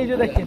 যে দেখেন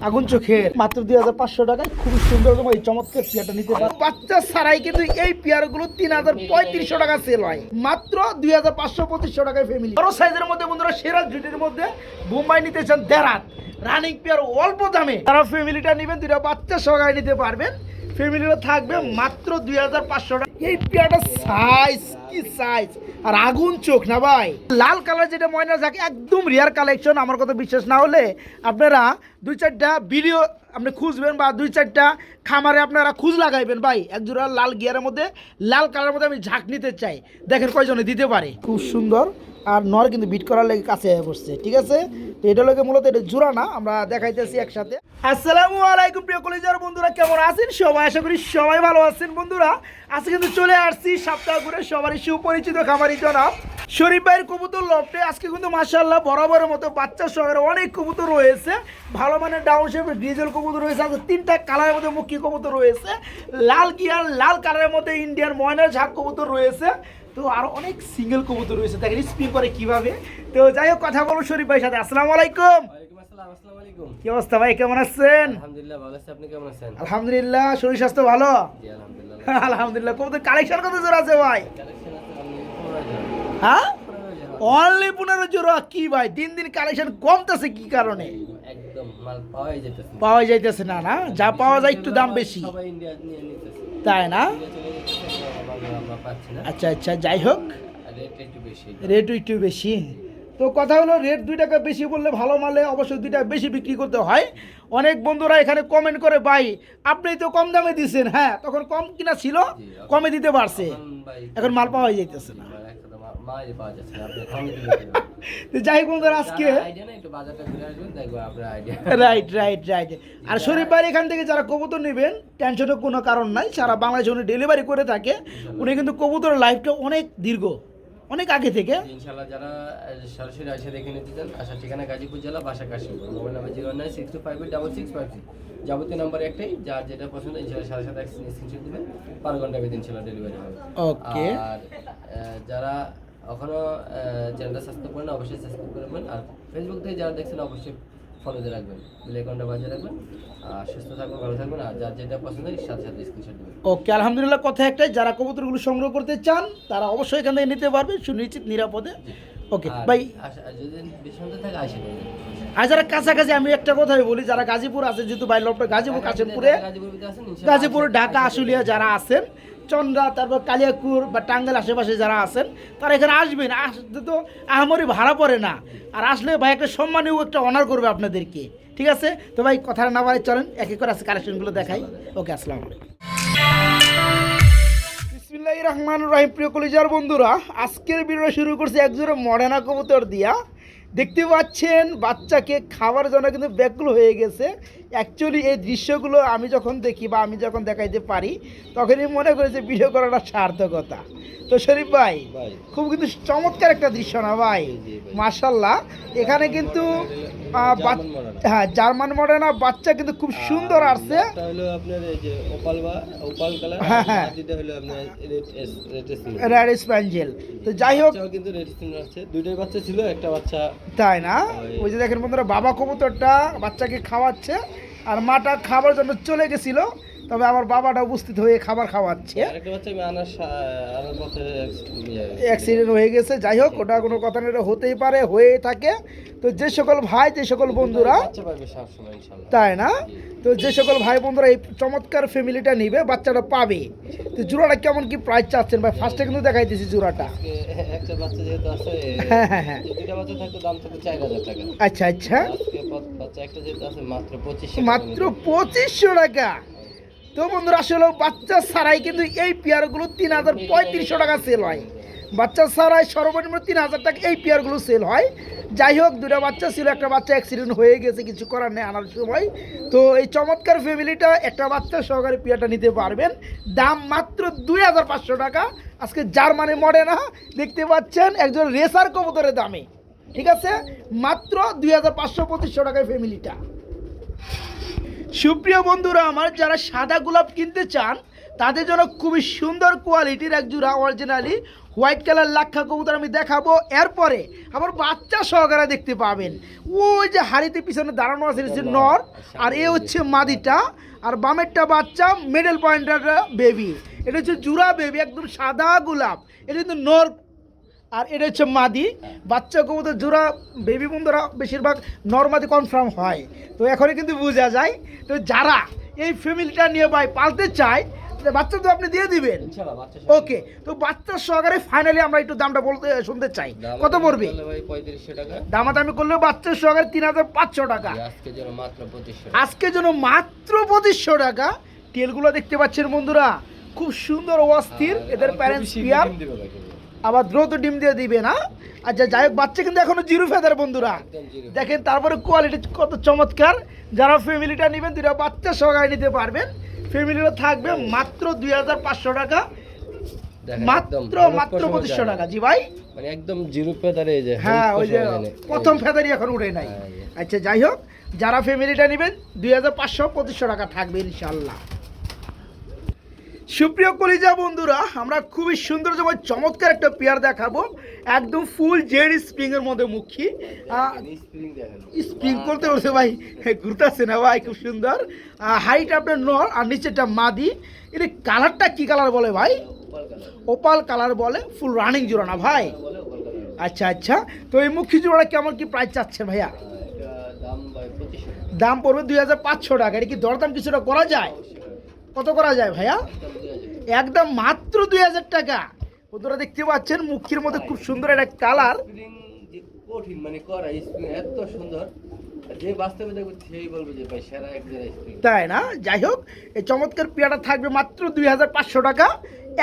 আগুন চোখের মাত্র 2500 টাকায় খুব সুন্দর এই চমৎকার পেয়ারটা নিতে পারেন। বাচ্চা ছাড়াই কিন্তু এই পেয়ারগুলো 3300 টাকা সেল হয়, মাত্র 2500-2500 টাকায় ফ্যামিলি। বড় সাইজের মধ্যে বন্ধুরা সেরা জুটির মধ্যে বোম্বাই নিতে চান দেরাত রানিং পেয়ার অল্প দামে, তারা ফ্যামিলিটা নেবেন, দুইটা বাচ্চা সহকারে নিতে পারবেন। ফ্যামিলিটা থাকবে মাত্র 2500 টাকা। এই পেয়ারটা সাইজ কি সাইজ আর আগুন চোখ না ভাই, লাল কালার যেটা ময়না থাকে একদম রিয়ার কালেকশন। আমার কথা বিশ্বাস না হলে আপনারা 2-4টা ভিডিও আপনি খুঁজবেন বা 2-4টা খামারে আপনারা খুঁজ লাগাইবেন ভাই। একজোড়া লাল গিয়ারের মধ্যে লাল কালারের মধ্যে আমি ঝাঁক নিতে চাই, দেখেন কয়জনে দিতে পারে। খুব সুন্দর আর নর কিন্তু বিট করার লেগে কাছে বসছে, ঠিক আছে। তো এটা লোকে মূলত এটা জোড়া না, আমরা দেখাইতেছি একসাথে। আসসালামু আলাইকুম প্রিয় কলেজের বন্ধুরা, কেমন আছেন সবাই? আশা করি সবাই ভালো আছেন। বন্ধুরা আজকে কিন্তু চলে আসছি সপ্তাহ ঘুরে সবারই সুপরিচিত খামারি জনাব শরীফ ভাইয়ের কবুতর লফটে। আজকে কিন্তু মাশাআল্লাহ বরাবরের মতো বাচ্চা সহকারে অনেক কবুতর রয়েছে, ভালো মানের ডাউন শেপের ডিজেল কবুতর রয়েছে। আজকে 3টা কালারের মধ্যে মুখী কবুতর রয়েছে, লাল গিয়ার লাল কালারের মধ্যে ইন্ডিয়ান ময়নার ঝাঁক কবুতর রয়েছে, তো আরো অনেক সিঙ্গেল কবুতর রয়েছে, দেখেন স্পিন করে কিভাবে। তো যাই হোক, কথা বলো শরীফ ভাইয়ের সাথে। আসসালামু আলাইকুম। আসসালামু আলাইকুম। কি অবস্থা ভাই, কেমন আছেন? আলহামদুলিল্লাহ ভালো আছি, আপনি কেমন আছেন? আলহামদুলিল্লাহ, শরীর স্বাস্থ্য ভালো? জি আলহামদুলিল্লাহ। আলহামদুলিল্লাহ। কবুতর কালেকশন কত জোড়া আছে ভাই? কালেকশন আছে অনলি 15 জোড়া। হ্যাঁ অনলি 15 জোড়া। কি ভাই দিন দিন কালেকশন কমতেছে কি কারণে? একদম মাল পাওয়াই যাইতেছে না। পাওয়া যাইতেছে না, না যা পাওয়া যায় একটু দাম বেশি, সবাই ইন্ডিয়া নিয়ে নিতেছে, তাই না? ইন্ডিয়া চলে যাচ্ছে, আমরা পাচ্ছি না। আচ্ছা আচ্ছা, যাই হোক, রেট একটু বেশি। রেট একটু বেশি। তো কথা হলো রেট 2 টাকা বেশি বললে ভালো মালে অবশ্যই 2 টাকা বেশি বিক্রি করতে হয়। অনেক বন্ধুরা এখানে কমেন্ট করে ভাই আপনি তো কম দামে দিচ্ছেন, হ্যাঁ তখন কম কিনা ছিল, কমে দিতে পারছে, এখন মাল পাওয়া যাইতেছে না। মাল পাওয়া যাচ্ছে না, আপনি কমে দিবেন। তো যাই হোক বন্ধুরা, আজকে আইডিয়া না, একটু বাজারটা ঘুরে আসবেন, দেখবো আপনার আইডিয়া। Right right right. আর শরীফ ভাই এখান থেকে যারা কবুতর নেবেন টেনশনের কোনো কারণ নাই, সারা বাংলাদেশে উনি ডেলিভারি করে থাকে। উনি কিন্তু কবুতরের লাইফটা অনেক দীর্ঘ, অনেক আগে থেকে। ইনশাআল্লাহ যারা সরাসরি এসে দেখে নিতে চান, আসার ঠিকানা গাজীপুর জেলা, বাসা কাশিমপুর, মোবাইল নাম্বার 09625665653। যাবতীয় নাম্বার একটাই, যার যেটা পছন্দ ইনশাআল্লাহ সাথে সাথে স্ক্রিনশট দিবেন, 12 ঘন্টার ভিতরে ইনশাআল্লাহ ডেলিভারি হবে। ওকে। আর যারা এখনো চ্যানেলটা সাবস্ক্রাইব করেন অবশ্যই সাবস্ক্রাইব করবেন, আর ফেসবুক থেকে যারা দেখছেন অবশ্যই ফলো দিয়ে রাখবেন, বেল আইকনটা বাজিয়ে রাখবেন। আর সুস্থ থাকবেন, ভালো থাকবেন, আর যার যেটা পছন্দ সাথে সাথে স্ক্রিনশট দিবেন। ওকে, আলহামদুলিল্লাহ। কথা একটাই, যারা কবুতরগুলো সংগ্রহ করতে চান তারা অবশ্যই এখান থেকে নিতে পারবে সুনিশ্চিত নিরাপদে। ওকে ভাই, যদি বেশি সন্ধ্যা থাকে আসে আর যারা কাছাকাছি, আমি একটা কথাই বলি, যারা গাজীপুর আছে, যেহেতু ভাই লোকটা গাজীপুর কাশিমপুরে, গাজীপুর ঢাকা আশুলিয়া যারা আছেন, চন্দ্রা, তারপর কালিয়াকুর বা টাঙ্গাইল আশেপাশে যারা আছেন, তারা এখানে আসবেন। আসতে তো আহামরি ভাড়া পড়ে না, আর আসলে ভাই একটা সম্মানীয় একটা অনার করবে আপনাদেরকে, ঠিক আছে? তো ভাই কথা না বাড়ি চলেন এক এক করে আছে কালেকশনগুলো দেখাই। ওকে, আসসালামু আলাইকুম। বিসমিল্লাহির রহমানির রহিম। প্রিয় কলিজার বন্ধুরা, আজকের ভিডিও শুরু করছি একজোড়া মডার্না কবুতর দিয়া। দেখতে পাচ্ছেন বাচ্চাকে খাওয়ার জন্য কিন্তু ব্যাকুল হয়ে গেছে। অ্যাকচুয়ালি এই দৃশ্যগুলো আমি যখন দেখি বা আমি যখন দেখাইতে পারি তখনই মনে করি যে ভিডিও করাটা সার্থকতা। তো শরীফ ভাই খুব কিন্তু চমৎকার একটা দৃশ্য না ভাই? মাশাল্লাহ। এখানে কিন্তু হ্যাঁ জার্মান মডার্না বাচ্চা কিন্তু খুব সুন্দর আসছে। হ্যাঁ হ্যাঁ, রেড স্প্যাঞ্জেল। তো যাই হোক, দুইটাই বাচ্চা ছিল, একটা বাচ্চা, তাই না? ওই যে দেখেন বন্ধুরা, বাবা কবুতরটা বাচ্চাকে খাওয়াচ্ছে আর মাটা খাবার জন্য চলে গেছিল, তবে আমার বাবাটা উপস্থিত হয়ে খাবার খাওয়াচ্ছে। অ্যাক্সিডেন্ট হয়ে গেছে। যাই হোক, ওটা কোনো কথা না, হতেই পারে, হয়ে থাকে। তো যে সকল ভাই, যে সকল বন্ধুরা, তাই না? তো যে সকল ভাই বন্ধুরা এই চমৎকার ফ্যামিলিটা নিবে, বাচ্চাটা পাবে। তো জোড়াটা কেমন কি প্রাইস চাচ্ছেন ভাই? ফার্স্টে কিন্তু দেখাই দিয়েছি জোড়াটা। একটা বাচ্চা যেহেতু আছে, হ্যাঁ হ্যাঁ হ্যাঁ, দুইটা বাচ্চা থাকতো দাম থাকতো 4000 টাকা। আচ্ছা আচ্ছা, বাচ্চা একটা যেহেতু আছে মাত্র 2500 টাকা। তো বন্ধুরা আসলে বাচ্চা ছাড়াই কিন্তু এই পেয়ারগুলো 3500 টাকা সেল হয়। বাচ্চা ছাড়াই সর্বনিম্ন 3000 টাকা এই পেয়ারগুলো সেল হয়। যাই হোক, 2টা বাচ্চা ছিল, একটা বাচ্চা অ্যাক্সিডেন্ট হয়ে গেছে, কিছু করার নেই আনার সময়। তো এই চমৎকার ফ্যামিলিটা একটা বাচ্চা সহকারে পেয়ারটা নিতে পারবেন, দাম মাত্র 2500 টাকা। আজকে জার্মানি মডার্না দেখতে পাচ্ছেন একজন রেসার কবুতরের দামে, ঠিক আছে? মাত্র 2500-2500 টাকায় ফ্যামিলিটা। সুপ্রিয় বন্ধুরা আমার, যারা সাদা গোলাপ কিনতে চান তাদের জন্য খুবই সুন্দর কোয়ালিটির এক জোড়া অরিজিনালি হোয়াইট কালার লাক্ষা কবুতর আমি দেখাবো, এরপরে আবার বাচ্চা সহকারে দেখতে পাবেন। ওই যে হাড়িতে পিছনে দাঁড়ানো আছে এটা হচ্ছে নর, আর এ হচ্ছে মাদিটা, আর বামেরটা বাচ্চা মিডল পয়েন্টার বেবি। এটা হচ্ছে জুরা বেবি, একদম সাদা গোলাপ। এটা কিন্তু নর, আর এটা হচ্ছে মাদি। বাচ্চা কবুতর জোড়া বেবি বন্ধুরা বেশিরভাগ নর্মাদি কনফার্ম হয়, তো এখনই কিন্তু বোঝা যায়। তো যারা এই ফ্যামিলিটা নিয়ে ভাই পালতে চায়, বাচ্চা তো আপনি দিয়ে দিবেন। ইনশাআল্লাহ বাচ্চা ওকে, তো বাচ্চার সহকারে ফাইনালি আমরা একটু দামটা বলতে শুনতে চাই, কত পড়বে? ভাই 3500 টাকা। দামাদামি করলে বাচ্চার সহকারে 3500 টাকা। আজকে যেন মাত্র 2500। আজকে জন্য মাত্র 2500 টাকা। টেলগুলো দেখতে পাচ্ছেন বন্ধুরা, খুব সুন্দর অস্থির। এদের প্যারেন্টস পিয়ার, আবার দ্রুত ডিম দিয়ে দিবে না। আচ্ছা যাই হোক, বাচ্চা কিন্তু এখনো জিরো ফেদার বন্ধুরা, দেখেন। তারপরে কোয়ালিটি কত চমৎকার। যারা ফ্যামিলিটা নেবেন দুইটা বাচ্চা সহকারে নিতে পারবেন। ফ্যামিলিটা থাকবে মাত্র 2500 টাকা, মাত্র 2500 টাকা। জি ভাই, মানে একদম জিরো ফেদারে। এই যে হ্যাঁ, ওই যে প্রথম ফেদারই এখন উঠে নাই। আচ্ছা যাই হোক, যারা ফ্যামিলিটা নেবেন 2500 টাকা থাকবে ইনশাল্লাহ। সুপ্রিয় কলিজা বন্ধুরা, আমরা খুবই সুন্দর যেমন চমৎকার একটা পেয়ার দেখাবো, একদম ফুল জেড স্প্রিং এর মধ্যে মুখী। স্প্রিং করতে বলছে ভাই, ঘুরতেছে না ভাই, খুব সুন্দর। হাইট আপনার নর, আর নিচেটা মাদি। এটা কালারটা কি কালার বলে ভাই? ওপাল কালার বলে। ফুল রানিং জোড়া না ভাই? আচ্ছা আচ্ছা, তো এই মুখী জোড়া কেমন কি প্রাইস চাচ্ছে ভাইয়া? দাম পড়বে 2500 টাকা। এটা কি দরদাম কিছুটা করা যায়? কত করা যায় ভাইয়া? একদম মাত্র 2000 টাকা। বন্ধুরা দেখতে পাচ্ছেন মুখের মধ্যে খুব সুন্দর একটা কালার। কঠিন মানে করা স্প্রিং এত সুন্দর, যে বাস্তবে দেখবে সেই বলবে যে ভাই সেরা এক জায়গায় স্প্রিং, তাই না? যাই হোক, এই চমৎকার পেয়ারটা থাকবে মাত্র 2500 টাকা,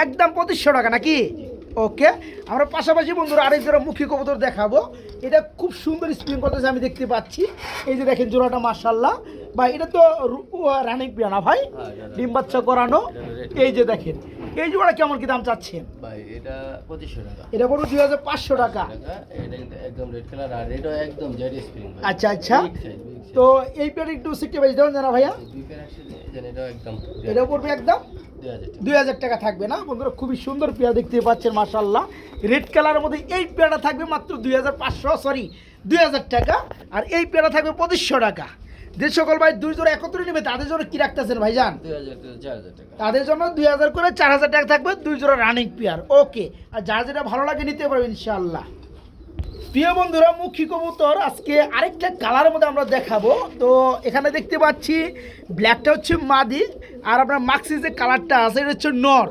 একদম 2500 টাকা নাকি? ওকে, আমরা পাশাপাশি বন্ধুরা আরেক জোড়া মুখী কবুতর দেখাবো। এটা খুব সুন্দর স্প্রিং করতেছে আমি দেখতে পাচ্ছি। এই যে দেখেন জোড়াটা, মাশাআল্লাহ ভাই। এটা তো রানিং পেয়ার না ভাই? ডিম বাচ্চা করানো। এই যে দেখেন, এই জোড়া কেমন কি দাম চাচ্ছেন ভাই? এটা 2500 টাকা। এটা পড়বে 2500 টাকা। এটা একদম রেড কালার, আর এটা একদম জেড স্প্রিং। আচ্ছা আচ্ছা, তো এই পেয়ার একটু সিক্কে বেশ দেবেন জানা ভাইয়া? দুই পেয়ার একসাথে এটা একদম, এটা পড়বে একদম 2000 টাকা থাকবে না বন্ধুরা? খুবই সুন্দর পেয়ার দেখতে পাচ্ছেন মাশাআল্লাহ, রেড কালারের মধ্যে। এই পেয়ারটা থাকবে মাত্র 2000 টাকা, আর এই পেয়ারটা থাকবে 2500 টাকা। যে সকল ভাই দুই জোড়া একত্রে নেবে তাদের জন্য কি রাখতেছেন ভাইজান? 4000 টাকা। তাদের জন্য 2000 করে 4000 টাকা থাকবে দুই জোড়া রানিং পেয়ার। ওকে, আর যার যেটা ভালো লাগে নিতে পারবে ইনশাআল্লাহ। প্রিয় বন্ধুরা, মুখী কবুতর আজকে আরেকটা কালারের মধ্যে আমরা দেখাবো। তো এখানে দেখতে পাচ্ছি ব্ল্যাকটা হচ্ছে মাদি, আর আপনার মাক্সি যে কালারটা আছে এটা হচ্ছে নর।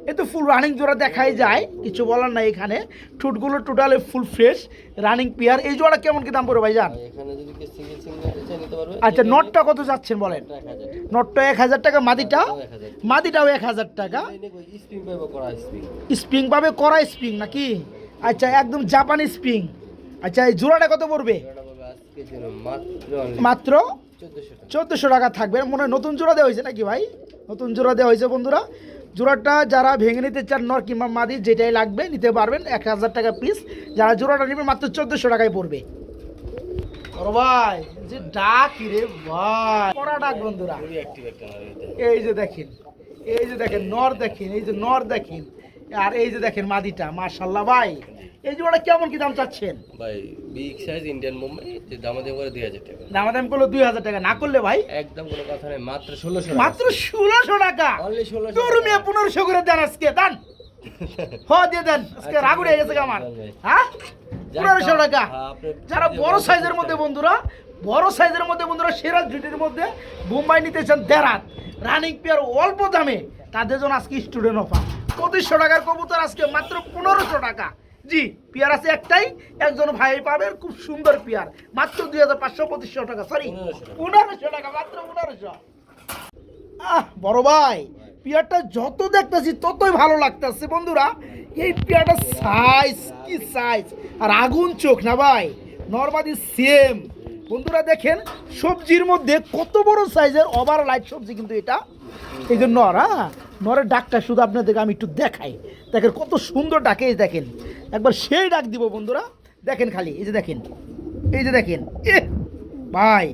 এ তো ফুল রানিং জোড়া দেখাই যায়, কিছু বলার নাই। এখানে ঠোঁটগুলো totally full fresh running pair. এই জোড়া কেমন কি দাম পড়বে ভাইজান? এখানে যদি কেউ সিঙ্গেল সিঙ্গেল নিতে পারবে। আচ্ছা, নটটা কত যাচ্ছেন বলেন? নটটা 1000 টাকা, মাদিটাও 1000 টাকা। স্প্রিং পাবে করা স্প্রিং, স্প্রিং পাবে করা স্প্রিং নাকি? আচ্ছা, একদম জাপানি স্প্রিং। আচ্ছা, এই জোড়াটা কত পড়বে? মাত্র 1400 টাকা থাকবে। মনে হয় নতুন জোড়া দেওয়া হয়েছে নাকি ভাই? নতুন জোড়া দেওয়া হয়েছে বন্ধুরা। জোড়াটা যারা ভেঙে নিতে চান, নর কিংবা মাদি যেটাই লাগবে নিতে পারবেন, 1000 টাকা পিস। যারা জোড়াটা নেবেন মাত্র 1400 টাকায় পড়বে। ভাই যে ডাক রে ভাই, কড়া ডাক বন্ধুরা। এই যে দেখেন, এই যে দেখেন নর, দেখেন এই যে নর দেখেন, আর এই যে দেখেন মাদিটা, মাশাআল্লাহ ভাই। এই জোড়া কেমন কি দাম চাচ্ছেন ভাই? বিগ সাইজ ইন্ডিয়ান বোম্বাই, যে দামাদাম করে 2000 টাকা। দামাদাম করলে 2000 টাকা, না করলে ভাই একদম কোনো কথা নেই, মাত্র 1600 টাকা। মাত্র 1600 টাকা। অনলি 1600। তোর মিয়া 1500 করে দেন আজকে, দেন। দিয়ে দেন আজকে। রাগ উঠে গেছে আমার। হ্যাঁ, 1500 টাকা। যারা বড় সাইজের মধ্যে বন্ধুরা, বড় সাইজের মধ্যে বন্ধুরা, সেরা জুটির মধ্যে বোম্বাই নিতে চান দেরাত রানিং পেয়ার অল্প দামে, তাদের জন্য আজকে স্টুডেন্ট অফার। 2500 টাকার কবুতর আজকে মাত্র 1500 টাকা। জি, পেয়ার আছে একটাই, একজন ভাই পাবেন খুব সুন্দর পেয়ার, মাত্র 2500 টাকা, সরি 1500 টাকা, মাত্র 1500। বড় ভাই, পেয়ারটা যত দেখতেছি ততই ভালো লাগতেছে বন্ধুরা। এই পেয়ারটা সাইজ কি সাইজ, আর আগুন চোখ না ভাই, নরমালি সেম বন্ধুরা। দেখেন সবজির মধ্যে কত বড় সাইজের ওভার লাইট সবজি কিন্তু এটা। এই যে নর, নরের ডাকটা শুধু আপনাদেরকে আমি একটু দেখাই। দেখেন কত সুন্দর ডাকে, দেখেন একবার সেই ডাক দিব বন্ধুরা। দেখেন খালি, এই যে দেখেন, এই যে দেখেন, ভাই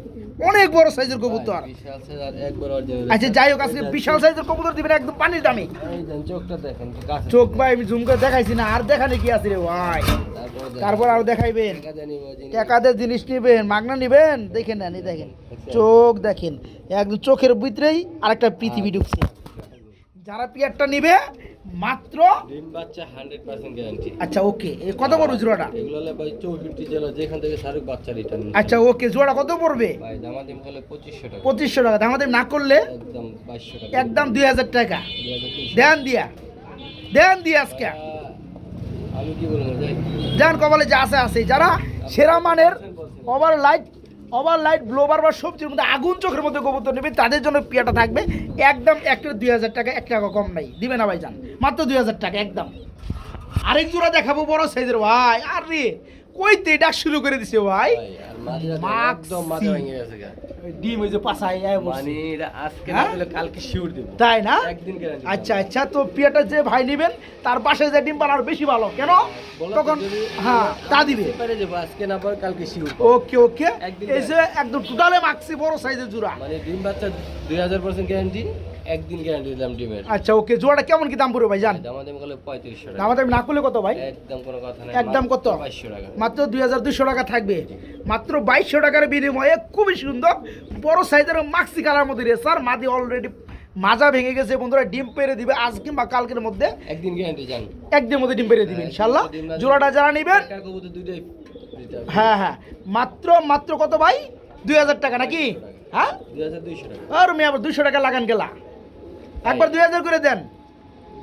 অনেক বড় সাইজের কবুতর। বিশাল সাইজ আর একবার অরিজিনাল। আচ্ছা যাই হোক, আজকে বিশাল সাইজের কবুতর দিবেন একদম পানির দামে। এই দেন চোখটা দেখেন, কাছে চোখ ভাই আমি জুম করে দেখাইছি না, আর দেখানে কি আছে রে ভাই? তারপর আরো দেখাইবেন, টাকা জানি জিনিস। টাকাদের জিনিস নিবেন, মাগনা নিবেন, দেখেন না, দেখেন চোখ দেখেন, একদম চোখের ভিতরেই আরেকটা পৃথিবী ঢুকছে। যারা পিয়ারটা নিবে মাত্র ডিম বাচ্চা 100% গ্যারান্টি। আচ্ছা ওকে, কত পড়বে জোড়াটা? এগুলো হলে ভাই 64 জেলা যেখান থেকে শাহরুখ বাচ্চা রিটার্ন। আচ্ছা ওকে, জোড়া কত পড়বে? ভাই দামাদাম হলে 2500 টাকা। 2500 টাকা, দামাদাম না করলে একদম 2200 টাকা। একদম 2000 টাকা 2300। দেন দিয়া, দেন দিয়া আজকে আমি কি বলবো যাই। যান কপালে যা আছে আছে। যারা সেরা মানের ওভার লাইট ব্লোবার বা সবজির মধ্যে আগুন চোখের মধ্যে কবুতর নেবে তাদের জন্য পিয়াটা থাকবে একদম একটা 2000 টাকা, 1 টাকা কম নাই, দিবে না ভাই যান, মাত্র 2000 টাকা একদম। আরেক জোড়া দেখাবো বড় সাইজের ভাই, আর রে কইতে ডাক শুরু করে দিছে ভাই। আর মাদিরা একদম মাথা ভেঙে গেছে গা। ডিম ওই যে পাছায় আয় বসে, মানে এটা আজকে না হ্যাঁ? দিলে কালকে শিওর দেব। তাই না? একদিন গ্যারান্টি। আচ্ছা আচ্ছা, তো পিয়াটা যে ভাই নেবেন তার পাশে যে ডিম পালা আর বেশি ভালো, কেন তখন হ্যাঁ তা দিবে। পারে যে আজকে না পরে কালকে শিওর। ওকে ওকে, এই যে একদম টোটালে মাক্সি বড় সাইজের জোড়া। মানে ডিম বাচ্চা 2000% গ্যারান্টি, একদিন গ্যারান্টি দিলাম ডিমের। আচ্ছা ওকে, জোড়াটা কেমন কি দাম পড়বে ভাই জান? দামাদাম করলে 3500 টাকা। দামাদাম না করলে কত ভাই? একদম কোনো কথা নাই। একদম কত? 2200 টাকা। মাত্র 2200 টাকা থাকবে, মাত্র 2200 টাকার বিনিময়ে খুবই সুন্দর বড় সাইজের মাক্সি কালার মধ্যে রেসার মাদি অলরেডি মাজা ভেঙে গেছে বন্ধুরা, ডিম পেরে দিবে আজ কিংবা কালকের মধ্যে, একদিন গ্যারান্টি জান। একদিনের মধ্যে ডিম পেরে দিবে ইনশাআল্লাহ। জোড়াটা যারা নেবেন টাকা কবুতর দুইটাই দিতে হবে। হ্যাঁ হ্যাঁ, মাত্র মাত্র কত ভাই? 2000 টাকা নাকি? হ্যাঁ 2200 টাকা। আর আমি আবার 200 টাকা লাগান গেলা, একবার 2000 করে দেন,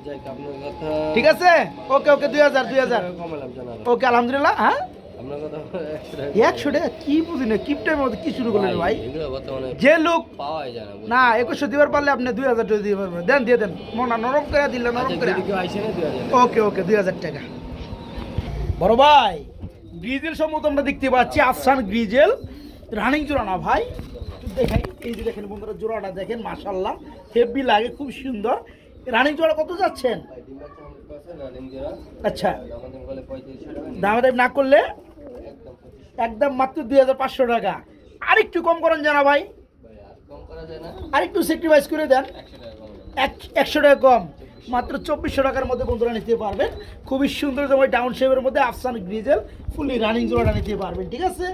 যাই আপনার কথা ঠিক আছে? ওকে ওকে, 2000 কমালাম জানা। ওকে আলহামদুলিল্লাহ। হ্যাঁ আপনার কথা 100 টাকা। 100 টাকা কি বুঝি না, কিপটার মধ্যে কি শুরু করলেন ভাই? এগুলো বর্তমানে যে লোক পাওয়াই যায় না। না 2100 দিবার পারলে আপনি 2000 টাকা দিয়ে পারবেন, দেন দিয়ে দেন, মনা নরম করে দিলে নরম আচ্ছা করে। যদি কেউ আইসে না 2000 টাকা। ওকে ওকে, 2000 টাকা। বড় ভাই গ্রিজেল সম্মত আমরা দেখতে পাচ্ছি, আফসান গ্রিজেল রানিং জোড়া না ভাই, একটু দেখাই, এই যে দেখেন বন্ধুরা জোড়াটা দেখেন মাশাআল্লাহ হেভি লাগে, খুব সুন্দর। রানিং জোড়া কত যাচ্ছেন? ডিম বাচ্চা আমার কাছে রানিং জোড়া। আচ্ছা দামাদাম করলে 3500 টাকা। দামাদাম না করলে একদম 2500 একদম মাত্র 2500 টাকা। আরেকটু কম করেন জানা ভাই, ভাই আর কম করা যায় না। আরেকটু স্যাক্রিফাইস করে দেন, 100 টাকা কম। 100 টাকা কম, মাত্র 2400 টাকার মধ্যে বন্ধুরা নিতে পারবেন। খুবই সুন্দর সময় ডাউন শেপের মধ্যে আফসান গ্রিজেল ফুলি রানিং জোড়াটা নিতে পারবেন, ঠিক আছে?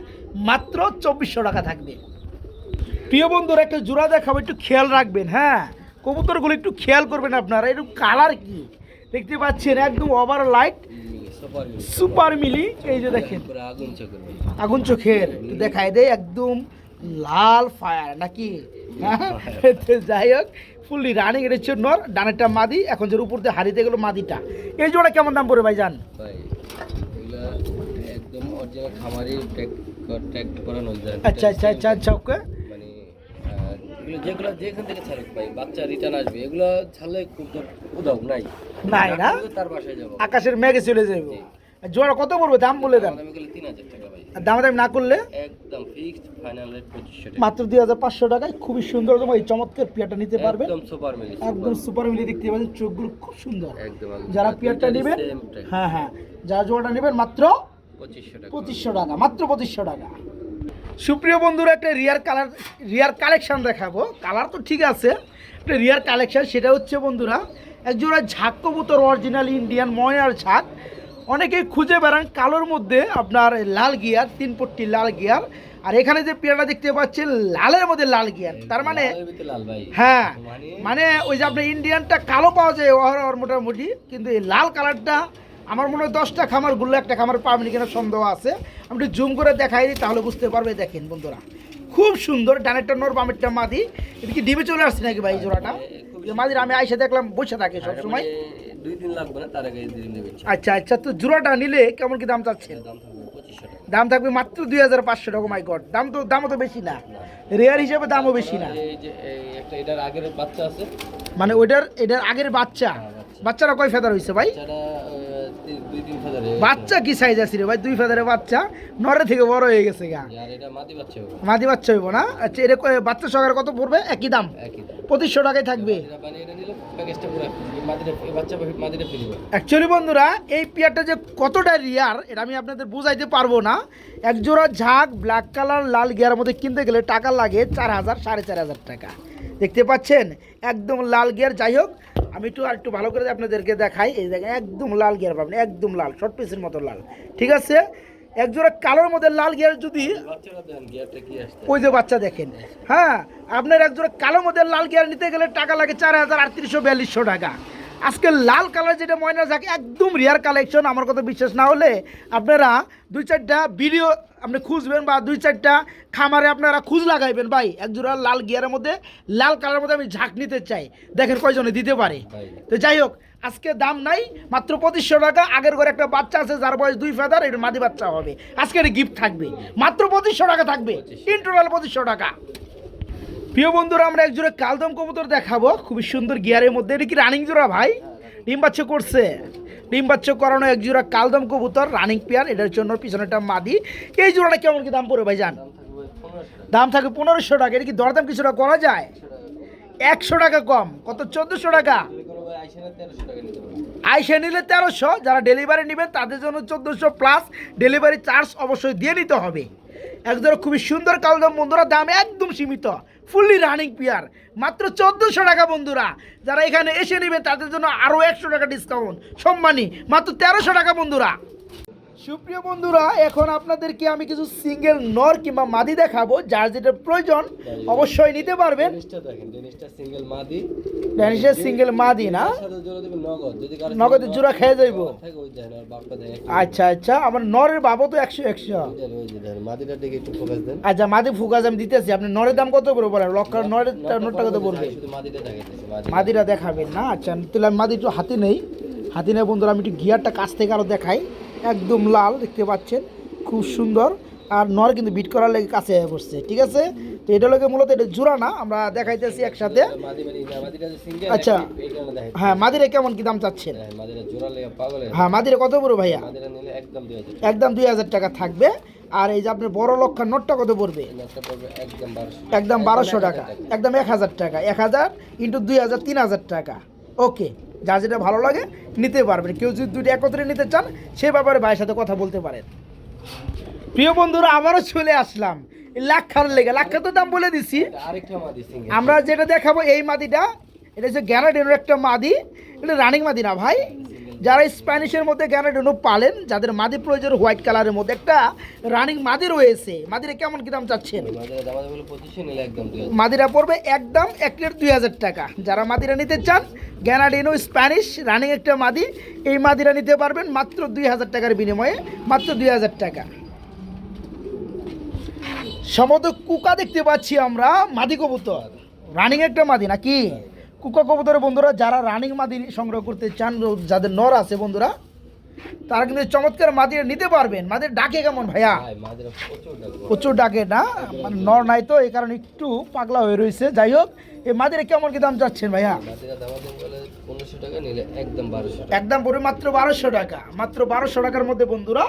মাত্র 2400 টাকা থাকবে। প্রিয় বন্ধুরা একটা জোড়া দেখাবো, একটু খেয়াল রাখবেন, হ্যাঁ কবুতরগুলো একটু খেয়াল করবেন আপনারা। একটু কালার কি দেখতে পাচ্ছেন, একদম ওভার লাইট সুপার মিলি, এই যে দেখেন পুরো আগুন চোখের ভাই। আগুন চোখের, একটু দেখাই দেয় একদম লাল ফায়ার নাকি? হ্যাঁ, তো যাই হোক ফুললি রানিং, এটা হচ্ছে নর, ডানেরটা মাদি, এখন যে উপর দিয়ে হারিতে গেলো মাদিটা। এই জোড়া কেমন দাম পড়ে ভাই জান? ভাই এগুলা একদম অরিজিনাল খামারি ট্যাগ করানো যায়। আচ্ছা আচ্ছা আচ্ছা আচ্ছা ওকে, মানে এগুলো যেগুলো যেখান থেকে ছাড়ুক ভাই বাচ্চা রিটার্ন আসবে, এগুলো ছাড়লে খুব উদাও নাই নাই না, তার বাসায় যাবো। আকাশের মেঘে চলে যাবো। জোড়া কত পড়বে দাম বলে দেন, আমি গেলে 3000 টাকা ভাই। আর দামাদামি না করলে একদম ফিক্সড ফাইনাল রেট 2500 টাকা। মাত্র 2500 টাকায় খুবই সুন্দর তোমার এই চমৎকার পিয়াটা নিতে পারবেন। একদম সুপার মিলি, একদম সুপার মিলি দেখতে পাচ্ছেন, চোখগুলো খুব সুন্দর। একদম যারা পিয়ারটা নেবেন, সেম টাইপ হ্যাঁ হ্যাঁ, যারা জোড়াটা নেবেন মাত্র 2500 টাকা। 2500 টাকা, মাত্র 2500 টাকা। সুপ্রিয় বন্ধুরা একটা রিয়ার কালেকশন দেখাবো। কালার তো ঠিক আছে, একটা রিয়ার কালেকশন, সেটা হচ্ছে বন্ধুরা একজোড়া ঝাঁক কবুতর, অরিজিনাল ইন্ডিয়ান ময়নার ঝাঁক। অনেকেই খুঁজে বেড়ান কালোর মধ্যে আপনার লাল গিয়ার, 3 পট্টি লাল গিয়ার, আর এখানে যে পেয়ারটা দেখতে পাচ্ছেন লালের মধ্যে লাল গিয়ার, তার মানে লালের ভিতরে লাল ভাই। হ্যাঁ, মানে ওই যে আপনার ইন্ডিয়ানটা কালো পাওয়া যায় ওর মোটামুটি, কিন্তু এই লাল কালারটা আমার মনে হয় 10টা খামার ঘুরলে একটা খামার পাবেন কিনা সন্দেহ আছে। আমি একটু জুম করে দেখাই দিই তাহলে বুঝতে পারবে। দেখেন বন্ধুরা খুব সুন্দর, ডানেরটা নর বামেরটা মাদি। এদিকে ডিবে চলে আসছে নাকি ভাই জোড়াটা? যে মাদির আমি আইসা দেখলাম বসে থাকে সবসময়। 2 দিন লাগবে না, তার আগে দিন দেবেন। আচ্ছা আচ্ছা, তো জোড়াটা নিলে কেমন কি দাম চাচ্ছেন? দাম থাকবে 2500 টাকা। দাম থাকবে মাত্র 2500 টাকা। মাই গড, দামও তো বেশি না, রেয়ার হিসেবে দামও বেশি না। এই যে এই একটা এটার আগের বাচ্চা আছে, মানে এটার আগের বাচ্চা, বাচ্চারা কয় ফেদার হয়েছে ভাই? বাচ্চাটা 2-3 ফেদার বাচ্চা কি সাইজ আছে রে ভাই? 2 ফেদারের বাচ্চা, নরের থেকে বড় হয়ে গেছে গা। আর এটা মাদি বাচ্চা হবে। মাদি বাচ্চা হইব না? আচ্ছা, এটা বাচ্চা সহকারে কত পড়বে? একই দাম, একই দাম। 2500 টাকায় থাকবে। এটা বানিয়ে নিলে প্যাকেজটা পুরো মাদিটা, এই বাচ্চা মাদিটা ফ্রি হবে। অ্যাকচুয়ালি বন্ধুরা, এই পেয়ারটা যে কতটা রিয়ার এটা আমি আপনাদের বুঝাইতে পারবো না। এক জোড়া ঝাঁক ব্ল্যাক কালার লাল গিয়ার মধ্যে কিনতে গেলে টাকা লাগে 4000 4500 টাকা। দেখতে পাচ্ছেন একদম লাল গিয়ার। যাই হোক, আমি একটু ভালো করে আপনাদেরকে দেখাই। এই দেখেন একদম লাল গিয়ার পাবেন, একদম লাল, শর্ট পিসের মতো লাল। ঠিক আছে, এক জোড়া কালোর মধ্যে লাল গিয়ার যদি বাচ্চাটা দেন গিয়ারটা কি আসছে, ওই যে বাচ্চা দেখেন, হ্যাঁ, আপনার এক জোড়া কালো মধ্যে লাল গিয়ার নিতে গেলে টাকা লাগে 4000 3800 টাকা। আজকে লাল কালার যেটা ময়না যাক একদম রিয়ার কালেকশন। আমার কথা বিশ্বাস না হলে আপনারা 2-4টা ভিডিও আপনি খুঁজবেন বা 2-4টা খামারে আপনারা খুঁজ লাগাইবেন। ভাই এক জোড়া লাল গিয়ারের মধ্যে লাল কালারের মধ্যে আমি ঝাঁক নিতে চাই, দেখেন কয়জনে দিতে পারে। তো যাই হোক, আজকে দাম নাই, মাত্র 2500 টাকা। আগের ঘরে একটা বাচ্চা আছে যার বয়স 2 ফেদার, এটা মাদি বাচ্চা হবে। আজকে এটা গিফট থাকবে, মাত্র 2500 টাকা থাকবে, ইন টোটাল 2500 টাকা। প্রিয় বন্ধুরা, আমরা এক জোড়া কালদম কবুতর দেখাবো, খুবই সুন্দর গিয়ারের মধ্যে। এটা কি রানিং জোড়া ভাই? ডিম বাচ্চা করছে, ডিম বাচ্চা করানো এক জোড়া কালদম কবুতর, রানিং পেয়ার। এটার জন্য পিছনেটা মাদি। এই জোড়াটা কেমন কি দাম পড়বে ভাই জান? দাম থাকে 1500 টাকা। এটা কি দরদাম কিছুটা করা যায়? 100 টাকা কম, কত? 1400 টাকা। আইসে নিলে 1300, যারা ডেলিভারি নেবেন তাদের জন্য 1400 প্লাস ডেলিভারি চার্জ অবশ্যই দিয়ে নিতে হবে। একদম খুবই সুন্দর কালদম বন্ধুরা, দাম একদম সীমিত, ফুললি রানিং পেয়ার, মাত্র 1400 টাকা বন্ধুরা। যারা এখানে এসে নেবেন তাদের জন্য আরও 100 টাকা ডিসকাউন্ট সম্মানী, মাত্র 1300 টাকা বন্ধুরা। সুপ্রিয় বন্ধুরা, এখন আপনাদেরকে আমি কিছু সিঙ্গেল নর কিংবা মাদি দেখাবো, যার যেটা প্রয়োজন অবশ্যই নিতে পারবেন। জিনিসটা সিঙ্গেল মাদি, ড্যানিশের সিঙ্গেল মাদি না, সাথে জোড়া দিবেন নগদ। যদি কারো নগদের জোড়া খেয়ে যাইব। থাকে ওই দেন, আর বাপটা দেন। আচ্ছা আচ্ছা, আমার নরের বাবু তো 100 ওই যে দেন, মাদিটার দিকে একটু ফোকাস দেন। আচ্ছা, মাদি ফুকাজ আমি দিতেছি। আপনি নরের দাম কত পড়বে বলেন? লক্ষার নরের নোটটা কত পড়বে? শুধু মাদিটা দেখাইতেছি, মাদিরা দেখাবেন না? আচ্ছা, তাহলে আমি মাদি একটু হাতে নেই, হাতে নেই বন্ধুরা। আমি একটু গিয়ারটা কাছ থেকে আরও দেখাই। একদম লাল, দেখতে পাচ্ছেন, খুব সুন্দর। আর নর কিন্তু বিট করার লেগে কাছে বসছে। ঠিক আছে, তো এটা লোকে মূলত এটা জোড়া না, আমরা দেখাইতেছি একসাথে। আচ্ছা, হ্যাঁ, মাদিরা কেমন কি দাম চাচ্ছেন? হ্যাঁ, মাদিরা কত পড়বে ভাইয়া? একদম 2000 টাকা থাকবে। আর এই যে আপনার বড় লক্ষার নোটটা কত পড়বে? একদম 1200 টাকা, একদম 1000 টাকা। 1000 ইন্টু 2000, 3000 টাকা। ওকে, যার যেটা ভালো লাগে নিতে পারবেন। কেউ যদি দুটো একত্রে নিতে চান সে ব্যাপারে ভাইয়ের সাথে কথা বলতে পারেন। প্রিয় বন্ধুরা, আবারও চলে আসলাম লাক্ষার লেগে। লাক্ষা তো দাম বলে দিছি। আমরা যেটা দেখাবো এই মাদিটা, এটা হচ্ছে গ্যানাডিনোর একটা মাদি। এটা রানিং মাদি না ভাই। যারা স্প্যানিশের মধ্যে গ্যানাডিনো পালেন, যাদের মাদি প্রয়োজন হোয়াইট কালারের মধ্যে একটা রানিং মাদি রয়েছে। মাদিরা কেমন কি দাম চাচ্ছেন? মাদিরা পড়বে একদম 1,2000 টাকা। যারা মাদিরা নিতে চান, গ্যানাডিনো স্প্যানিশ রানিং একটা মাদি, এই মাদিরা নিতে পারবেন মাত্র 2000 টাকার বিনিময়ে, মাত্র 2000 টাকা। সম্ভবত কুকা দেখতে পাচ্ছি আমরা, মাদি কবুতর, রানিং একটা মাদি নাকি? কুকা কবুতরের বন্ধুরা, যারা রানিং মাদি সংগ্রহ করতে চান, যাদের নর আছে বন্ধুরা, তারা কিন্তু চমৎকার মাদিরা নিতে পারবেন। মাদির ডাকে কেমন ভাইয়া? প্রচুর ডাকে না, মানে নর নাই তো এই কারণে একটু পাগলা হয়ে রয়েছে। যাই হোক, এই মাদিরা কেমন কি দাম চাচ্ছেন ভাইয়া? একদম পড়বে মাত্র 1200 টাকা। মাত্র 1200 টাকার মধ্যে বন্ধুরা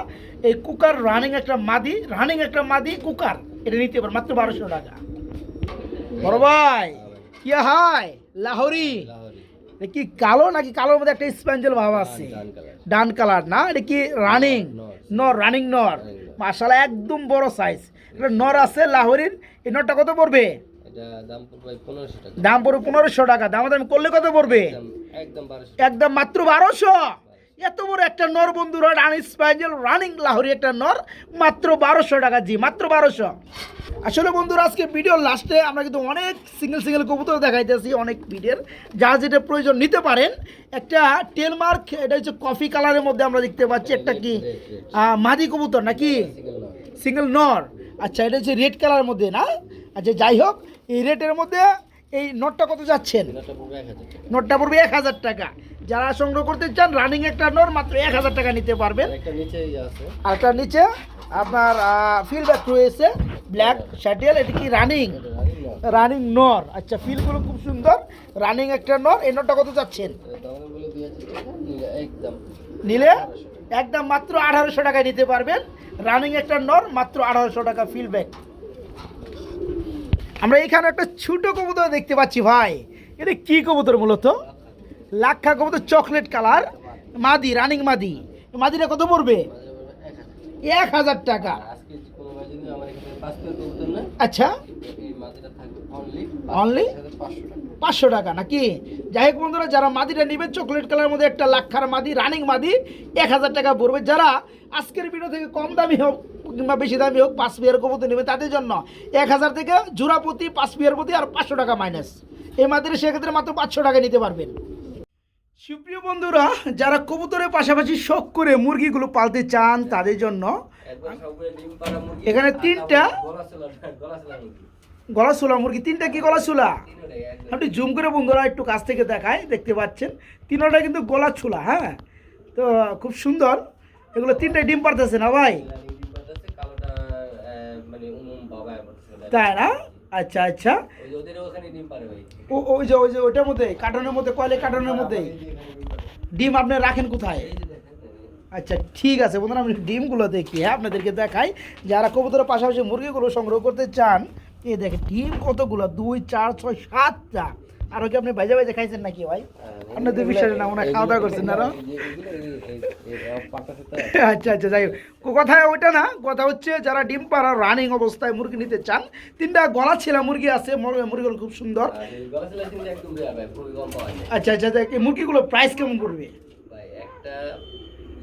এই কুকার রানিং একটা মাদি কুকার, এটা নিতে পারেন মাত্র 1200 টাকা। বড় ভাই, কি হাই লাহোরি, কি কালো নাকি? কালোর মধ্যে একটা স্প্যাঞ্জেল ভাব আছে, ডান কালার না? এটা কি রানিং নর? রানিং নর, মাশাআল্লাহ, একদম বড় সাইজ। এটা নর আছে লাহোরির। এই নরটা কত পড়বে? দাম পড়বে 1500 টাকা। দাম করলে কত পড়বে? একদম মাত্র 1200। এত বড় একটা নর বন্ধুরা, রানিং স্প্যাঞ্জেল রানিং লাহোরি একটা নর, মাত্র 1200 টাকা। জি, মাত্র 1200। আসলে বন্ধুরা, আজকে ভিডিওর লাস্টে আমরা কিন্তু অনেক সিঙ্গেল কবুতর দেখাইতেছি, অনেক ভিডিওর, যা যেটা প্রয়োজন নিতে পারেন। একটা টেলমার্ক, এটা হচ্ছে কফি কালারের মধ্যে আমরা দেখতে পাচ্ছি। একটা কি মাদি কবুতর নাকি? সিঙ্গেল নর। আচ্ছা, এটা হচ্ছে রেড কালারের মধ্যে না? আচ্ছা, যাই হোক, এই রেটের মধ্যে এই নোটটা কত যাচ্ছেন? নোটটা পড়বে 1000 টাকা। যারা সংগ্রহ করতে চান রানিং একটা নর, মাত্র 1000 টাকা নিতে পারবেন। আর একটা নিচে আপনার ফিলব্যাক রয়েছে ব্ল্যাক শার্টেল। এটা কি রানিং নর? আচ্ছা, ফিলগুলো খুব সুন্দর, রানিং একটা নর। এই নরটা কত যাচ্ছেন? নিলে একদম মাত্র 1800 টাকায় নিতে পারবেন। রানিং একটা নর, মাত্র 1800 টাকা ফিলব্যাক। আমরা এখানে একটা ছোট কবুতর দেখতে পাচ্ছি ভাই, এটা কি কবুতর মূলত? লাক্ষা কবুতর, চকলেট কালার, মাদি, রানিং মাদি। মাদিটা কত পড়বে? 1000 টাকা। আজকে কোনো ভাই যদি আমার এখানে 5 পেয়ার কবুতর না, আচ্ছা, এই মাদিটা থাকবে অনলি 500 টাকা। 500 টাকা নাকি? যাই হোক বন্ধুরা, যারা মাদিটা নেবেন চকলেট কালারের মধ্যে একটা লাক্ষার মাদি, রানিং মাদি, 1000 টাকা পড়বে। যারা আজকের ভিডিও থেকে কম দামি হোক কিংবা বেশি দামি হোক 5 পেয়ার কবুতর নেবে, তাদের জন্য 1000 থেকে জোড়া প্রতি 5 পেয়ার প্রতি আর 500 টাকা মাইনাস। এই মাদিটা সেক্ষেত্রে মাত্র 500 টাকা নিতে পারবেন। সুপ্রিয় বন্ধুরা, যারা কবুতরের পাশাপাশি শখ করে মুরগিগুলো পালতে চান তাদের জন্য একবার সবগুলো ডিম পাড়া মুরগি, এখানে 3টা গলা মুরগি, গলা সোলা মুরগি, 3টা কি গলা সোলা? তিনটাই একদম। আপনি জুম করে বন্ধুরা একটু কাছ থেকে দেখায়, দেখতে পাচ্ছেন 3টা কিন্তু গলা ছোলা। হ্যাঁ, তো খুব সুন্দর। এগুলো 3টাই ডিম পারতেছে না ভাই? লালি ডিম পাড়তেছে, কালোটা মানে বাবা পারতেছে। তাই না? আচ্ছা আচ্ছা। ওই যে ওদের ওখানে ডিম পারে ভাই। ওই যে ওইটার মধ্যে কার্টনের মধ্যে, কয়লে কার্টনের মধ্যে ডিম আপনি রাখেন কোথায়? এই যে দেখেন, আচ্ছা ঠিক আছে বন্ধুরা, আমি ডিমগুলো দেখি, হ্যাঁ আপনাদেরকে দেখাই। যারা কবুতরের পাশাপাশি মুরগিগুলো সংগ্রহ করতে চান, এই দেখেন ডিম কতগুলো, 2 4 6 7টা। আর কি আপনি ভাইজা ভাইজা খাইছেন নাকি ভাই? আপনাদের বিশ্বাস না, মনে হয় খাওয়া দাওয়া করছেন না আরো? আচ্ছা আচ্ছা, যাই হোক, কথা ওইটা না, কথা হচ্ছে যারা ডিম পাড়া রানিং অবস্থায় মুরগি নিতে চান, 3টা গলা ছেলা মুরগি আছে, মুরগিগুলো খুব সুন্দর। একদম রেয়ার ভাই, খুবই কম পাওয়া যায় আচ্ছা আচ্ছা, এই মুরগিগুলো প্রাইস কেমন পড়বে? ভাই। একটা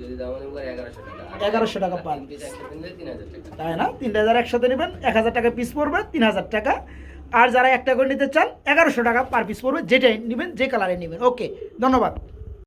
যদি দাম নেব 1100 টাকা, 1100 টাকা পার পিস একসাথে নিলে 3000 টাকা। তাই না? 3টা একসাথে নেবেন 1000 টাকা পিস পড়বে, 3000 টাকা। আর যারা একটা করে নিতে চান 1100 টাকা পার পিস পড়বে, যেটাই নেবেন, যে কালারে নেবেন। ওকে, ধন্যবাদ।